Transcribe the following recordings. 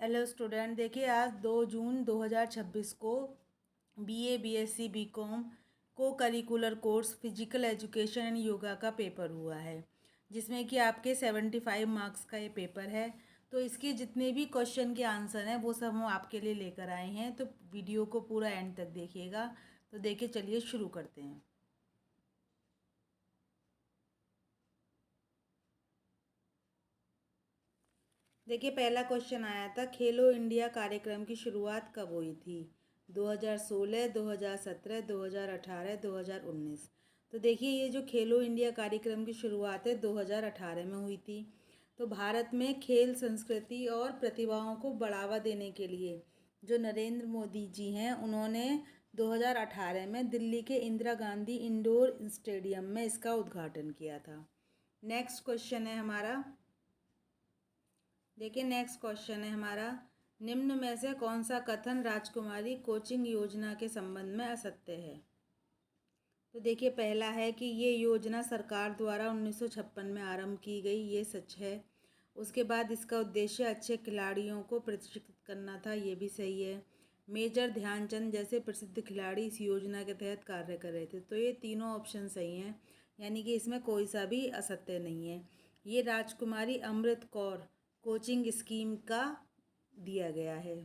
Hello student, देखिए आज 2 जून 2026 को बीए, बीएससी, बीकॉम को curricular course physical education and yoga का पेपर हुआ है, जिसमें कि आपके 75 मार्क्स का ये पेपर है। तो इसके जितने भी क्वेश्चन के आंसर हैं वो सब हम आपके लिए लेकर आए हैं, तो वीडियो को पूरा एंड तक देखिएगा। तो देखिए, चलिए शुरू करते हैं। देखिए, पहला क्वेश्चन आया था, खेलो इंडिया कार्यक्रम की शुरुआत कब हुई थी? 2016, 2017, 2018, 2019। तो देखिए, ये जो खेलो इंडिया कार्यक्रम की शुरुआत है 2018 में हुई थी। तो भारत में खेल संस्कृति और प्रतिभाओं को बढ़ावा देने के लिए जो नरेंद्र मोदी जी हैं, उन्होंने 2018 में दिल्ली के इंदिरा गांधी इंडोर स्टेडियम में इसका उद्घाटन किया था। नेक्स्ट क्वेश्चन है हमारा, देखिए नेक्स्ट क्वेश्चन है हमारा, निम्न में से कौन सा कथन राजकुमारी कोचिंग योजना के संबंध में असत्य है? तो देखिए, पहला है कि ये योजना सरकार द्वारा 1956 में आरंभ की गई, ये सच है। उसके बाद इसका उद्देश्य अच्छे खिलाड़ियों को प्रशिक्षित करना था, ये भी सही है। मेजर ध्यानचंद जैसे प्रसिद्ध खिलाड़ी इस योजना के तहत कार्य कर रहे थे, तो ये तीनों ऑप्शन सही हैं, यानी कि इसमें कोई सा भी असत्य नहीं है। ये राजकुमारी अमृत कौर कोचिंग स्कीम का दिया गया है।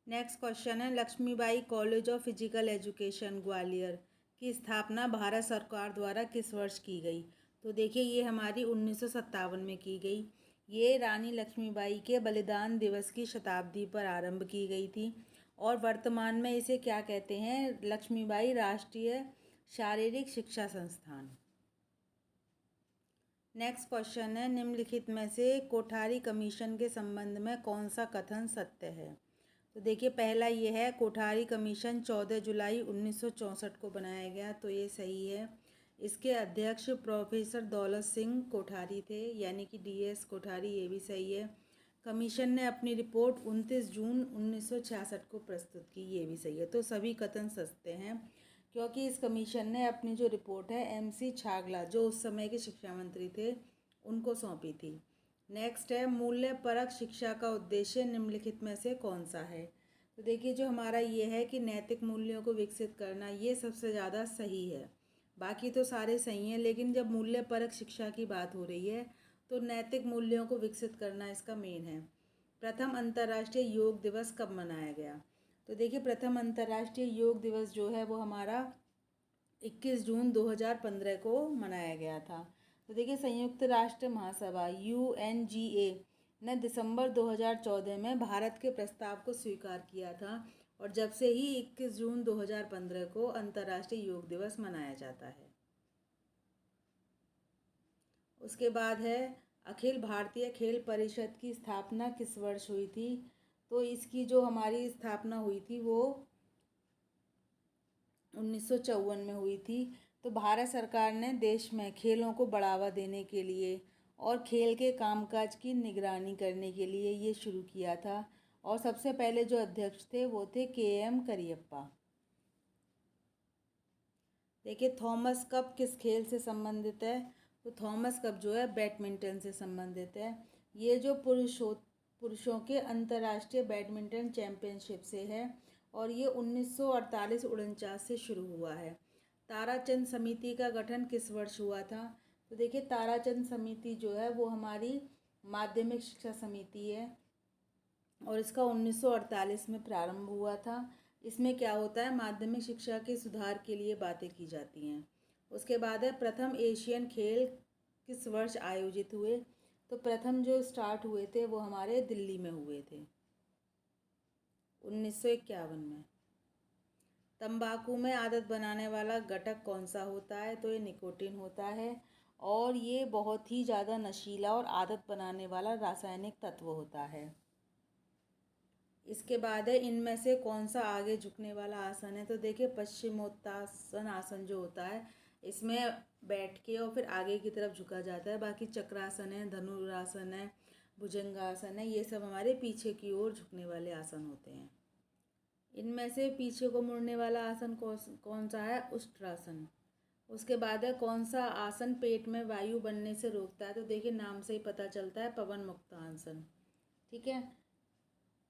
नेक्स्ट क्वेश्चन है, Laxmibai college of physical education Gwalior की स्थापना भारत सरकार द्वारा किस वर्ष की गई? तो देखिए, ये हमारी 1957 में की गई। ये रानी लक्ष्मीबाई के बलिदान दिवस की शताब्दी पर आरंभ की गई थी और वर्तमान में इसे क्या कहते हैं? लक्ष्मीबाई राष्ट्रीय शारीरिक शिक्षा संस्थान। नेक्स्ट क्वेश्चन है, निम्नलिखित में से कोठारी कमीशन के संबंध में कौन सा कथन सत्य है? तो देखिए, पहला ये है, कोठारी कमीशन 14 जुलाई 1964 को बनाया गया, तो ये सही है। इसके अध्यक्ष प्रोफेसर दौलत सिंह कोठारी थे, यानी कि डीएस कोठारी, ये भी सही है। कमीशन ने अपनी रिपोर्ट 29 जून 1966 को प्रस्तुत की, ये भी सही है। तो सभी कथन सत्य हैं, क्योंकि इस कमीशन ने अपनी जो रिपोर्ट है एमसी छागला, जो उस समय के शिक्षा मंत्री थे, उनको सौंपी थी। नेक्स्ट है, मूल्य परक शिक्षा का उद्देश्य निम्नलिखित में से कौन सा है? तो देखिए, जो हमारा ये है कि नैतिक मूल्यों को विकसित करना, ये सबसे ज़्यादा सही है। बाकी तो सारे सही हैं, लेकिन जब मूल्य परक शिक्षा की बात हो रही है तो नैतिक मूल्यों को विकसित करना इसका मेन है। प्रथम अंतर्राष्ट्रीय योग दिवस कब मनाया गया? तो देखिए, प्रथम अंतर्राष्ट्रीय योग दिवस जो है वो हमारा 21 जून 2015 को मनाया गया था। तो देखिए, संयुक्त राष्ट्र महासभा UNGA ने दिसंबर 2014 में भारत के प्रस्ताव को स्वीकार किया था और जब से ही 21 जून 2015 को अंतर्राष्ट्रीय योग दिवस मनाया जाता है। उसके बाद है, अखिल भारतीय खेल परिषद की स्थापना किस वर्ष हुई थी? तो इसकी जो हमारी स्थापना हुई थी वो 1954 में हुई थी। तो भारत सरकार ने देश में खेलों को बढ़ावा देने के लिए और खेल के कामकाज की निगरानी करने के लिए ये शुरू किया था, और सबसे पहले जो अध्यक्ष थे वो थे KM करियप्पा। देखिए, थॉमस कप किस खेल से संबंधित है? तो थॉमस कप जो है बैडमिंटन से संबंधित है। ये जो पुरुषों के अंतर्राष्ट्रीय बैडमिंटन चैंपियनशिप से है और ये 1948-49 से शुरू हुआ है। ताराचंद समिति का गठन किस वर्ष हुआ था? तो देखिए, ताराचंद समिति जो है वो हमारी माध्यमिक शिक्षा समिति है और इसका 1948 में प्रारंभ हुआ था। इसमें क्या होता है, माध्यमिक शिक्षा के सुधार के लिए बातें की जाती हैं। उसके बाद है, प्रथम एशियन खेल किस वर्ष आयोजित हुए? तो प्रथम जो स्टार्ट हुए थे वो हमारे दिल्ली में हुए थे 1951 में। तंबाकू में आदत बनाने वाला घटक कौन सा होता है? तो ये निकोटीन होता है और ये बहुत ही ज़्यादा नशीला और आदत बनाने वाला रासायनिक तत्व होता है। इसके बाद है, इनमें से कौन सा आगे झुकने वाला आसन है? तो देखिए, पश्चिमोत्तासन आसन जो होता है, इसमें बैठ के और फिर आगे की तरफ झुका जाता है। बाकी चक्रासन है, धनुरासन है, भुजंगासन है, ये सब हमारे पीछे की ओर झुकने वाले आसन होते हैं। इनमें से पीछे को मुड़ने वाला आसन कौन सा है? उष्ट्रासन। उसके बाद है, कौन सा आसन पेट में वायु बनने से रोकता है? तो देखिए, नाम से ही पता चलता है, पवन मुक्तासन। ठीक है।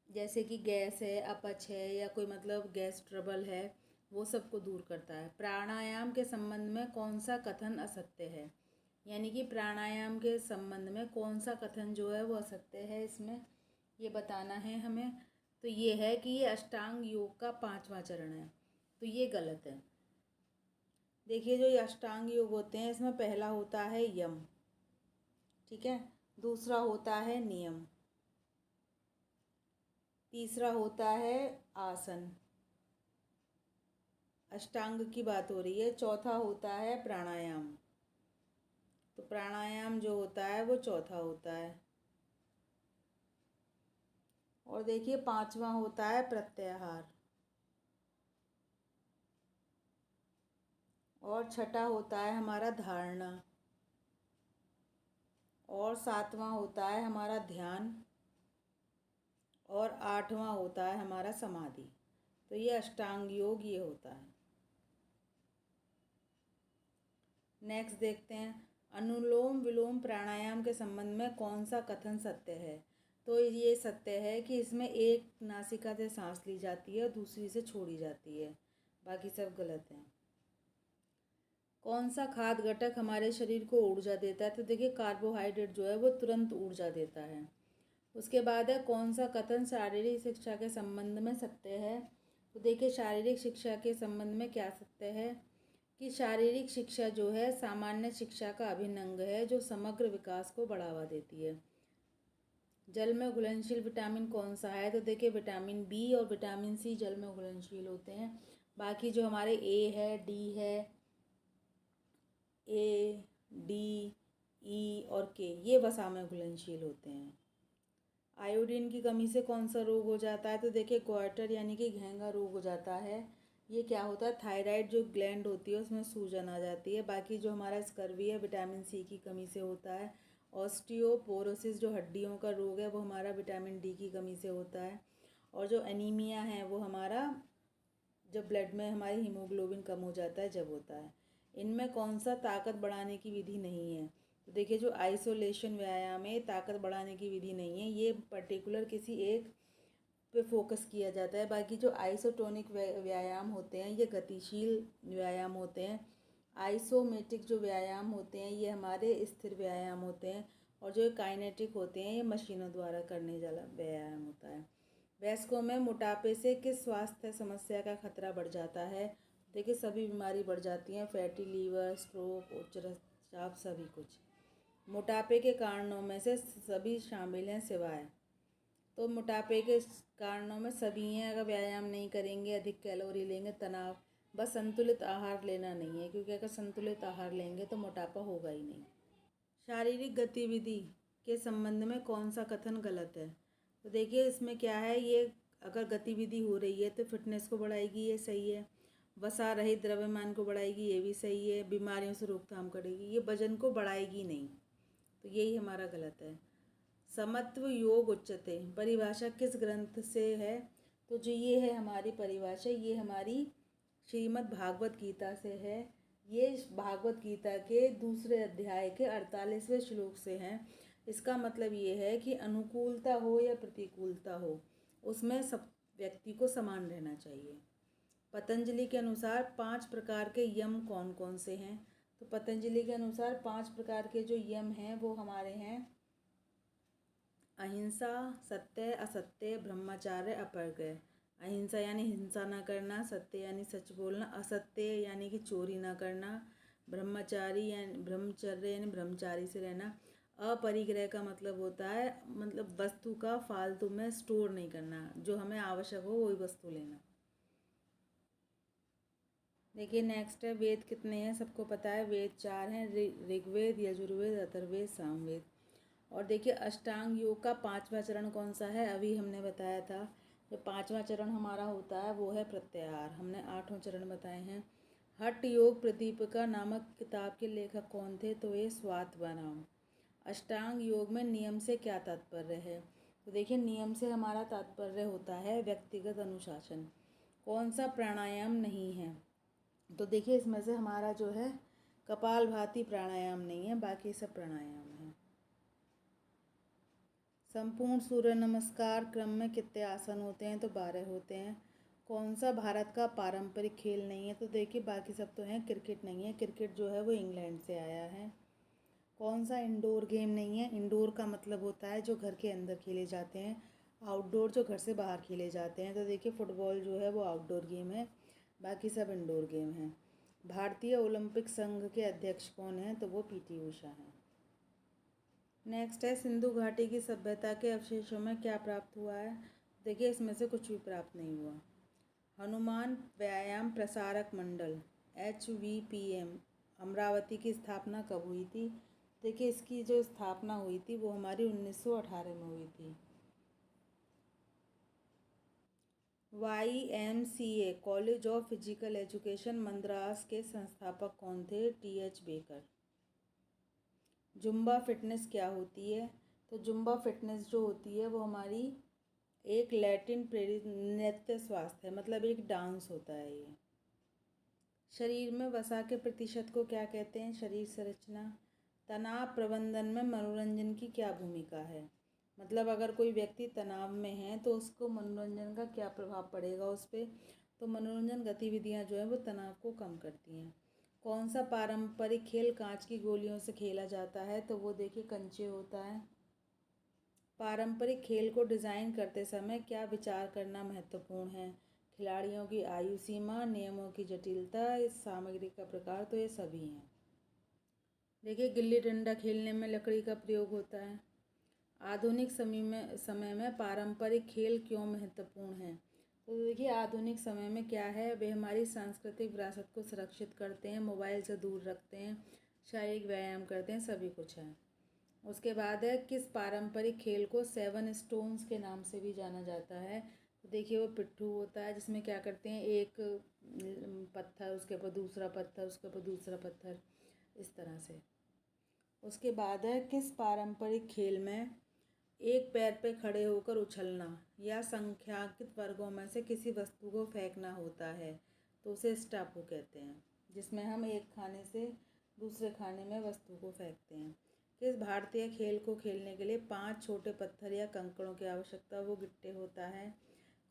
जैसे कि गैस है, अपच है, या कोई मतलब गैस ट्रबल है, वो सबको दूर करता है। प्राणायाम के संबंध में कौन सा कथन असत्य है? यानी कि प्राणायाम के संबंध में कौन सा कथन जो है वो असत्य है, इसमें ये बताना है हमें। तो ये है कि ये अष्टांग योग का 5वां चरण है, तो ये गलत है। देखिए, जो ये अष्टांग योग होते हैं इसमें पहला होता है यम, ठीक है, दूसरा होता है नियम, तीसरा होता है आसन, अष्टांग की बात हो रही है, चौथा होता है प्राणायाम। तो प्राणायाम जो होता है वो चौथा होता है। और देखिए 5वां होता है प्रत्याहार, और छठा होता है हमारा धारणा, और 7वां होता है हमारा ध्यान, और 8वां होता है हमारा समाधि। तो ये अष्टांग योग ये होता है। नेक्स्ट देखते हैं, अनुलोम विलोम प्राणायाम के संबंध में कौन सा कथन सत्य है? तो ये सत्य है कि इसमें एक नासिका से सांस ली जाती है और दूसरी से छोड़ी जाती है, बाकी सब गलत है। कौन सा खाद्य घटक हमारे शरीर को ऊर्जा देता है? तो देखिए, कार्बोहाइड्रेट जो है वो तुरंत ऊर्जा देता है। उसके बाद है, कौन सा कथन शारीरिक शिक्षा के संबंध में सत्य है? तो देखिए, शारीरिक शिक्षा के संबंध में क्या सत्य है कि शारीरिक शिक्षा जो है सामान्य शिक्षा का अभिन्न अंग है जो समग्र विकास को बढ़ावा देती है। जल में घुलनशील विटामिन कौन सा है? तो देखिए, विटामिन बी और विटामिन सी जल में घुलनशील होते हैं। बाकी जो हमारे ए है, डी है, ए, डी, ई और के, ये वसा में घुलनशील होते हैं। आयोडीन की कमी से कौन सा रोग हो जाता है? तो देखिए, क्वार्टर यानी कि घेंगा रोग हो जाता है। ये क्या होता है, थायराइड जो ग्लैंड होती है उसमें सूजन आ जाती है। बाकी जो हमारा स्कर्वी है विटामिन सी की कमी से होता है। ऑस्टियोपोरोसिस जो हड्डियों का रोग है वो हमारा विटामिन डी की कमी से होता है। और जो एनीमिया है वो हमारा जब ब्लड में हमारी हीमोग्लोबिन कम हो जाता है जब होता है। इनमें कौन सा ताकत बढ़ाने की विधि नहीं है? तो देखिए, जो आइसोलेशन व्यायाम है ताकत बढ़ाने की विधि नहीं है, ये पर्टिकुलर किसी एक पे फोकस किया जाता है। बाकी जो आइसोटोनिक व्यायाम होते हैं ये गतिशील व्यायाम होते हैं। आइसोमेटिक जो व्यायाम होते हैं ये हमारे स्थिर व्यायाम होते हैं। और जो काइनेटिक होते हैं ये मशीनों द्वारा करने वाला व्यायाम होता है। वयस्कों में मोटापे से किस स्वास्थ्य समस्या का खतरा बढ़ जाता है? देखिए, सभी बीमारी बढ़ जाती हैं, फैटी लीवर, स्ट्रोक, उच्च रक्तचाप, सभी कुछ। मोटापे के कारणों में से सभी शामिल हैं सिवाय, तो मोटापे के कारणों में सभी हैं। अगर व्यायाम नहीं करेंगे, अधिक कैलोरी लेंगे, तनाव, बस संतुलित आहार लेना नहीं है, क्योंकि अगर संतुलित आहार लेंगे तो मोटापा होगा ही नहीं। शारीरिक गतिविधि के संबंध में कौन सा कथन गलत है? तो देखिए, इसमें क्या है, ये अगर गतिविधि हो रही है तो फिटनेस को बढ़ाएगी, ये सही है। वसा रहित द्रव्यमान को बढ़ाएगी, ये भी सही है। बीमारियों से रोकथाम करेगी, ये वजन को बढ़ाएगी नहीं, तो यही हमारा गलत है। समत्व योग उच्चते परिभाषा किस ग्रंथ से है? तो जो ये है हमारी परिभाषा, ये हमारी श्रीमद् भागवत गीता से है। ये भागवत गीता के दूसरे अध्याय के 48वें श्लोक से हैं। इसका मतलब ये है कि अनुकूलता हो या प्रतिकूलता हो, उसमें सब व्यक्ति को समान रहना चाहिए। पतंजलि के अनुसार 5 प्रकार के यम कौन कौन से हैं? तो पतंजलि के अनुसार 5 प्रकार के जो यम हैं वो हमारे हैं अहिंसा, सत्य, असत्य, ब्रह्मचार्य, अपरिग्रह। अहिंसा यानी हिंसा ना करना, सत्य यानी सच बोलना, असत्य यानी कि चोरी ना करना, ब्रह्मचारी यानी ब्रह्मचर्य यानी ब्रह्मचारी से रहना, अपरिग्रह का मतलब होता है मतलब वस्तु का फालतू में स्टोर नहीं करना, जो हमें आवश्यक हो वही वस्तु लेना। देखिए, नेक्स्ट है, वेद कितने हैं? सबको पता है, वेद 4 हैं, ऋग्वेद, यजुर्वेद, अथर्ववेद, सामवेद। और देखिए, अष्टांग योग का 5वां चरण कौन सा है? अभी हमने बताया था। जो 5वां चरण हमारा होता है वो है प्रत्याहार। हमने 8वां चरण बताए हैं। हठ योग प्रदीपिका नामक किताब के लेखक कौन थे? तो ये स्वात्माराम। अष्टांग योग में नियम से क्या तात्पर्य है? तो देखिए, नियम से हमारा तात्पर्य होता है व्यक्तिगत अनुशासन। कौन सा प्राणायाम नहीं है? तो देखिए, इसमें से हमारा जो है कपालभाति प्राणायाम नहीं है, बाकी सब प्राणायाम है। संपूर्ण सूर्य नमस्कार क्रम में कितने आसन होते हैं? तो 12 होते हैं। कौन सा भारत का पारंपरिक खेल नहीं है? तो देखिए बाकी सब तो हैं, क्रिकेट नहीं है, क्रिकेट जो है वो इंग्लैंड से आया है। कौन सा इंडोर गेम नहीं है? इंडोर का मतलब होता है जो घर के अंदर खेले जाते हैं, आउटडोर जो घर से बाहर खेले जाते हैं। तो देखिए फुटबॉल जो है वो आउटडोर गेम है, बाकी सब इंडोर गेम है। भारतीय ओलंपिक संघ के अध्यक्ष कौन हैं? तो वो पीटी उषा हैं। नेक्स्ट है, सिंधु घाटी की सभ्यता के अवशेषों में क्या प्राप्त हुआ है? देखिए इसमें से कुछ भी प्राप्त नहीं हुआ। हनुमान व्यायाम प्रसारक मंडल HVPM अमरावती की स्थापना कब हुई थी? देखिए इसकी जो स्थापना हुई थी वो हमारी 1918 में हुई थी। YMCA college of physical education Madras के संस्थापक कौन थे? TH baker. जुम्बा फिटनेस क्या होती है? तो जुम्बा फिटनेस जो होती है वो हमारी एक लैटिन प्रेरित नृत्य स्वास्थ्य है, मतलब एक डांस होता है ये। शरीर में वसा के प्रतिशत को क्या कहते हैं? शरीर संरचना। तनाव प्रबंधन में मनोरंजन की क्या भूमिका है? मतलब अगर कोई व्यक्ति तनाव में है तो उसको मनोरंजन का क्या प्रभाव पड़ेगा उस पर? तो मनोरंजन गतिविधियां जो है वो तनाव को कम करती हैं। कौन सा पारंपरिक खेल कांच की गोलियों से खेला जाता है? तो वो देखिए कंचे होता है। पारंपरिक खेल को डिज़ाइन करते समय क्या विचार करना महत्वपूर्ण है? खिलाड़ियों की आयु सीमा, नियमों की जटिलता, इस सामग्री का प्रकार, तो ये सभी हैं। देखिए गिल्ली डंडा खेलने में लकड़ी का प्रयोग होता है। आधुनिक समय में पारंपरिक खेल क्यों महत्वपूर्ण है? तो देखिए आधुनिक समय में क्या है, वे हमारी सांस्कृतिक विरासत को सुरक्षित करते हैं, मोबाइल से दूर रखते हैं, शारीरिक व्यायाम करते हैं, सभी कुछ है। उसके बाद है, किस पारंपरिक खेल को 7 स्टोन्स के नाम से भी जाना जाता है? तो देखिए वो पिट्ठू होता है, जिसमें क्या करते हैं, एक पत्थर, उसके ऊपर दूसरा पत्थर, उसके ऊपर दूसरा पत्थर, इस तरह से। उसके बाद है, किस पारंपरिक खेल में एक पैर पे खड़े होकर उछलना या संख्याकित वर्गों में से किसी वस्तु को फेंकना होता है? तो उसे स्टापू कहते हैं, जिसमें हम एक खाने से दूसरे खाने में वस्तु को फेंकते हैं। किस भारतीय खेल को खेलने के लिए 5 छोटे पत्थर या कंकड़ों की आवश्यकता? वो गिट्टे होता है।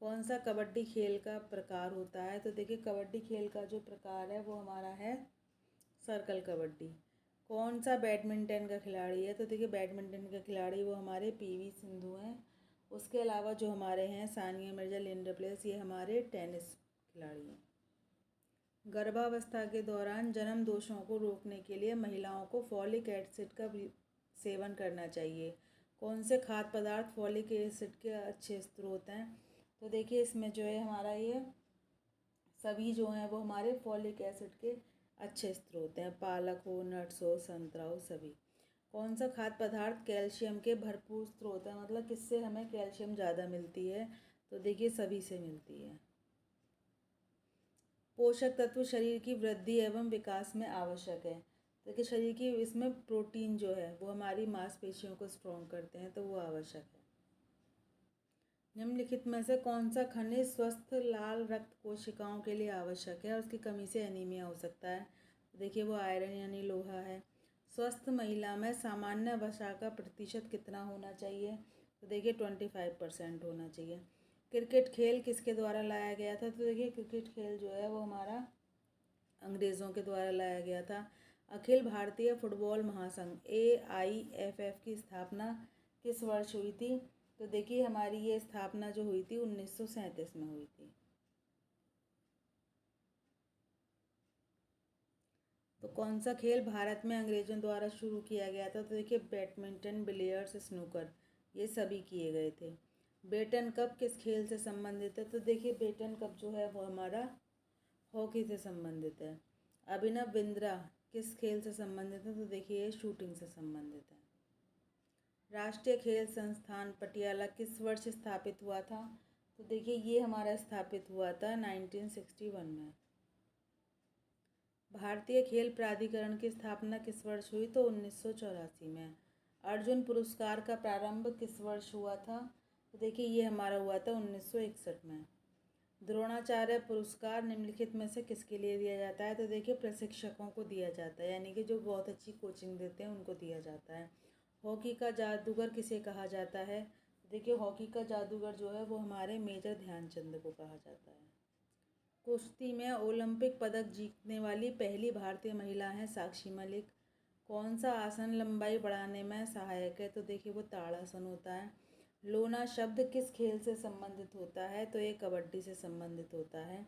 कौन सा कबड्डी खेल का प्रकार होता है? तो देखिए कबड्डी खेल का जो प्रकार है वो हमारा है सर्कल कबड्डी। कौन सा बैडमिंटन का खिलाड़ी है? तो देखिए बैडमिंटन का खिलाड़ी वो हमारे PV सिंधु हैं। उसके अलावा जो हमारे हैं सानिया मिर्जा, लिंडा पेस, ये हमारे टेनिस खिलाड़ी हैं। गर्भावस्था के दौरान जन्म दोषों को रोकने के लिए महिलाओं को फॉलिक एसिड का भी सेवन करना चाहिए। कौन से खाद्य पदार्थ फॉलिक एसिड के अच्छे स्रोत हैं? तो देखिए इसमें जो है हमारा ये सभी जो हैं वो हमारे फॉलिक एसिड के अच्छे स्रोत हैं, पालक हो, नट्स हो, संतरा हो, सभी। कौन सा खाद्य पदार्थ कैल्शियम के भरपूर स्रोत है? मतलब किससे हमें कैल्शियम ज़्यादा मिलती है? तो देखिए सभी से मिलती है। पोषक तत्व शरीर की वृद्धि एवं विकास में आवश्यक है। देखिए शरीर की इसमें प्रोटीन जो है वो हमारी मांसपेशियों को स्ट्रॉन्ग करते हैं, तो वो आवश्यक है। निम्नलिखित में से कौन सा खनिज स्वस्थ लाल रक्त कोशिकाओं के लिए आवश्यक है और उसकी कमी से एनीमिया हो सकता है? देखिए वो आयरन यानी लोहा है। स्वस्थ महिला में सामान्य वसा का प्रतिशत कितना होना चाहिए? तो देखिए 25% होना चाहिए। क्रिकेट खेल किसके द्वारा लाया गया था? तो देखिए क्रिकेट खेल जो है वो हमारा अंग्रेज़ों के द्वारा लाया गया था। अखिल भारतीय फुटबॉल महासंघ AIFF की स्थापना किस वर्ष हुई थी? तो देखिए हमारी ये स्थापना जो हुई थी 1937 में हुई थी। तो कौन सा खेल भारत में अंग्रेज़ों द्वारा शुरू किया गया था? तो देखिए बैडमिंटन, बिलियर्ड्स, स्नूकर, ये सभी किए गए थे। बेटन कप किस खेल से संबंधित है? तो देखिए बेटन कप जो है वो हमारा हॉकी से संबंधित है। अभिनव बिंद्रा किस खेल से संबंधित है? तो देखिए ये शूटिंग से संबंधित है। राष्ट्रीय खेल संस्थान पटियाला किस वर्ष स्थापित हुआ था? तो देखिए ये हमारा स्थापित हुआ था 1961 में। भारतीय खेल प्राधिकरण की स्थापना किस वर्ष हुई? तो 1984 में। अर्जुन पुरस्कार का प्रारंभ किस वर्ष हुआ था? तो देखिए ये हमारा हुआ था 1961 में। द्रोणाचार्य पुरस्कार निम्नलिखित में से किसके लिए दिया जाता है? तो देखिए प्रशिक्षकों को दिया जाता है, यानी कि जो बहुत अच्छी कोचिंग देते हैं उनको दिया जाता है। हॉकी का जादूगर किसे कहा जाता है? देखिए हॉकी का जादूगर जो है वो हमारे मेजर ध्यानचंद को कहा जाता है। कुश्ती में ओलंपिक पदक जीतने वाली पहली भारतीय महिला हैं साक्षी मलिक। कौन सा आसन लंबाई बढ़ाने में सहायक है? तो देखिए वो ताड़ासन होता है। लोना शब्द किस खेल से संबंधित होता है? तो ये कबड्डी से संबंधित होता है।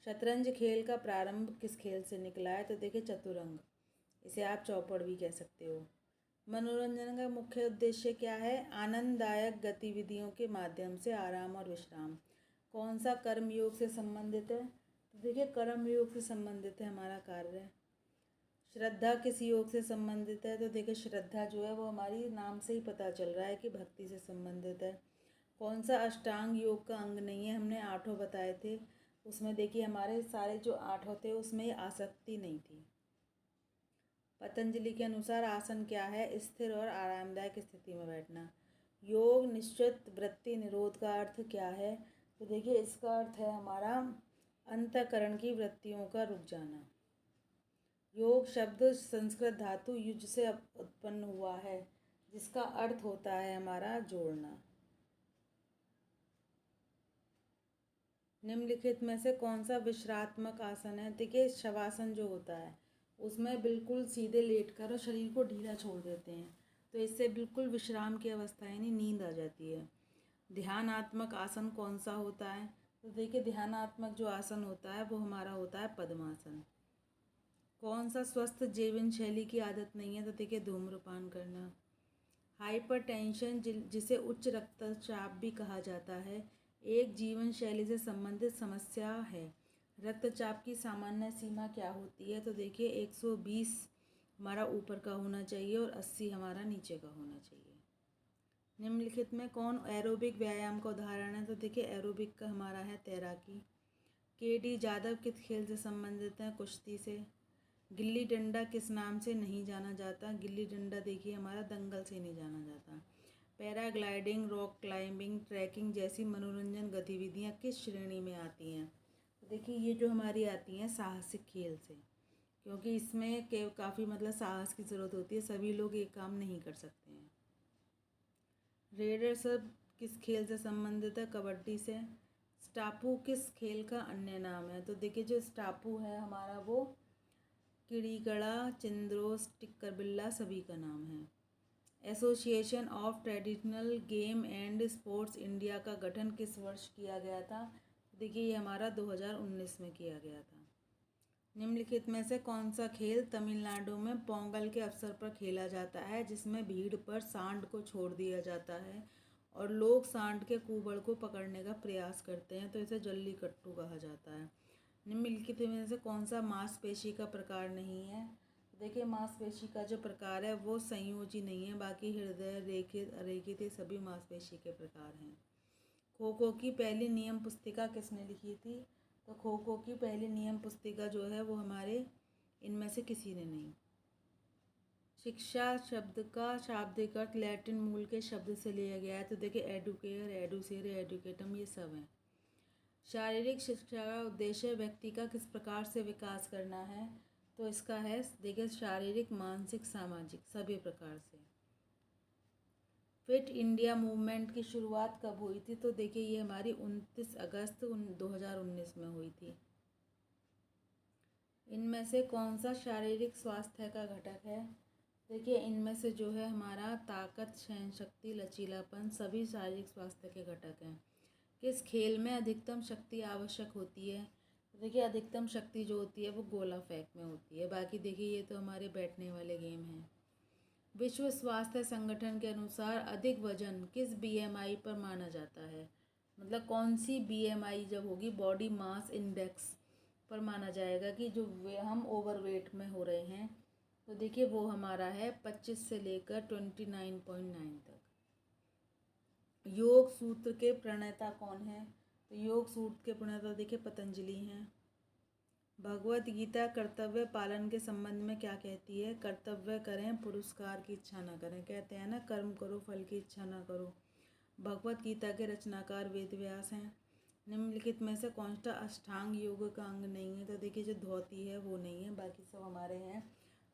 शतरंज खेल का प्रारंभ किस खेल से निकला है? तो देखिए चतुरंग, इसे आप चौपड़ भी कह सकते हो। मनोरंजन का मुख्य उद्देश्य क्या है? आनंददायक गतिविधियों के माध्यम से आराम और विश्राम। कौन सा कर्म योग से संबंधित है? तो देखिए कर्म योग से संबंधित है हमारा कार्य। श्रद्धा किस योग से संबंधित है? तो देखिए श्रद्धा जो है वो हमारी नाम से ही पता चल रहा है कि भक्ति से संबंधित है। कौन सा अष्टांग योग का अंग नहीं है? हमने 8 बताए थे, उसमें देखिए हमारे सारे जो 8 थे उसमें आसक्ति नहीं थी। पतंजलि के अनुसार आसन क्या है? स्थिर और आरामदायक स्थिति में बैठना। योग निश्चित वृत्ति निरोध का अर्थ क्या है? तो देखिए इसका अर्थ है हमारा अंतःकरण की वृत्तियों का रुक जाना। योग शब्द संस्कृत धातु युज से उत्पन्न हुआ है, जिसका अर्थ होता है हमारा जोड़ना। निम्नलिखित में से कौन सा विश्रात्मक आसन है? देखिए शवासन जो होता है उसमें बिल्कुल सीधे लेटकर और शरीर को ढीला छोड़ देते हैं, तो इससे बिल्कुल विश्राम की अवस्था यानी नींद आ जाती है। ध्यानात्मक आसन कौन सा होता है? तो देखिए ध्यानात्मक जो आसन होता है वो हमारा होता है पद्मासन। कौन सा स्वस्थ जीवन शैली की आदत नहीं है? तो देखिए धूम्रपान करना। हाइपरटेंशन जिसे उच्च रक्तचाप भी कहा जाता है, एक जीवन शैली से संबंधित समस्या है। रक्तचाप की सामान्य सीमा क्या होती है? तो देखिए 120 हमारा ऊपर का होना चाहिए और 80 हमारा नीचे का होना चाहिए। निम्नलिखित में कौन एरोबिक व्यायाम का उदाहरण है? तो देखिए एरोबिक का हमारा है तैराकी। के.डी. जादव किस खेल से संबंधित हैं? कुश्ती से। गिल्ली डंडा किस नाम से नहीं जाना जाता? गिल्ली डंडा देखिए हमारा दंगल से नहीं जाना जाता। पैराग्लाइडिंग, रॉक क्लाइंबिंग, ट्रैकिंग जैसी मनोरंजन गतिविधियाँ किस श्रेणी में आती हैं? तो देखिए ये जो हमारी आती हैं साहसिक खेल से, क्योंकि इसमें काफ़ी मतलब साहस की ज़रूरत होती है, सभी लोग ये काम नहीं कर सकते हैं। रेडर सब किस खेल से संबंधित है? कबड्डी से। स्टापू किस खेल का अन्य नाम है? तो देखिए जो स्टापू है हमारा वो किड़ीगड़ा, चिंद्रोस, टिक्कर बिल्ला सभी का नाम है। Association of traditional game and sports India का गठन किस वर्ष किया गया था? देखिए ये हमारा 2019 में किया गया था। निम्नलिखित में से कौन सा खेल तमिलनाडु में पोंगल के अवसर पर खेला जाता है, जिसमें भीड़ पर सांड को छोड़ दिया जाता है और लोग सांड के कुबड़ को पकड़ने का प्रयास करते हैं, तो इसे जल्लीकट्टू कहा जाता है। निम्नलिखित में से कौन सा मांसपेशी का प्रकार नहीं है? देखिए मांसपेशी का जो प्रकार है वो संयोजी नहीं है, बाकी हृदय, रेखित, अरेखित ये सभी मांसपेशी के प्रकार हैं। खो खो की पहली नियम पुस्तिका किसने लिखी थी? तो खो खो की पहली नियम पुस्तिका जो है वो हमारे इनमें से किसी ने नहीं। शिक्षा शब्द का शाब्दिक अर्थ लैटिन मूल के शब्द से लिया गया है, तो देखिए एडुकेयर, एडुसेर, एडुकेटम ये सब हैं। शारीरिक शिक्षा का उद्देश्य व्यक्ति का किस प्रकार से विकास करना है? तो इसका है देखिए शारीरिक, मानसिक, सामाजिक सभी प्रकार से। फिट इंडिया मूवमेंट की शुरुआत कब हुई थी? तो देखिए ये हमारी 29 अगस्त 2019 में हुई थी। इनमें से कौन सा शारीरिक स्वास्थ्य का घटक है? देखिए इनमें से जो है हमारा ताकत, सहन शक्ति, लचीलापन सभी शारीरिक स्वास्थ्य के घटक हैं। किस खेल में अधिकतम शक्ति आवश्यक होती है? तो देखिए अधिकतम शक्ति जो होती है वो गोला फेंक में होती है, बाकी देखिए ये तो हमारे बैठने वाले गेम हैं। विश्व स्वास्थ्य संगठन के अनुसार अधिक वजन किस बीएमआई पर माना जाता है? मतलब कौन सी बीएमआई जब होगी, बॉडी मास इंडेक्स पर माना जाएगा कि जो हम ओवरवेट में हो रहे हैं, तो देखिए वो हमारा है 25 से लेकर 29.9 तक। योग सूत्र के प्रणेता कौन है? तो योग सूत्र के प्रणेता देखिए पतंजलि हैं। भगवत गीता कर्तव्य पालन के संबंध में क्या कहती है? कर्तव्य करें, पुरस्कार की इच्छा न करें। कहते हैं ना कर्म करो, फल की इच्छा न करो। भगवत गीता के रचनाकार वेद व्यास हैं। निम्नलिखित में से कौन सा अष्टांग योग का अंग नहीं है? तो देखिए जो धोती है वो नहीं है, बाकी सब हमारे हैं।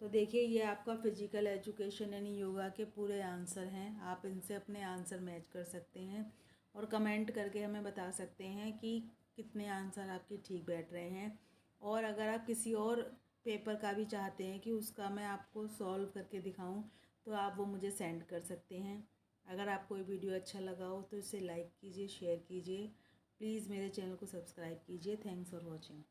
तो देखिए ये आपका फिजिकल एजुकेशन यानी योगा के पूरे आंसर हैं। आप इनसे अपने आंसर मैच कर सकते हैं और कमेंट करके हमें बता सकते हैं कि कितने आंसर आपके ठीक बैठ रहे हैं। और अगर आप किसी और पेपर का भी चाहते हैं कि उसका मैं आपको सॉल्व करके दिखाऊं, तो आप वो मुझे सेंड कर सकते हैं। अगर आपको ये वीडियो अच्छा लगा हो तो इसे लाइक कीजिए, शेयर कीजिए। प्लीज़ मेरे चैनल को सब्सक्राइब कीजिए। Thanks for watching.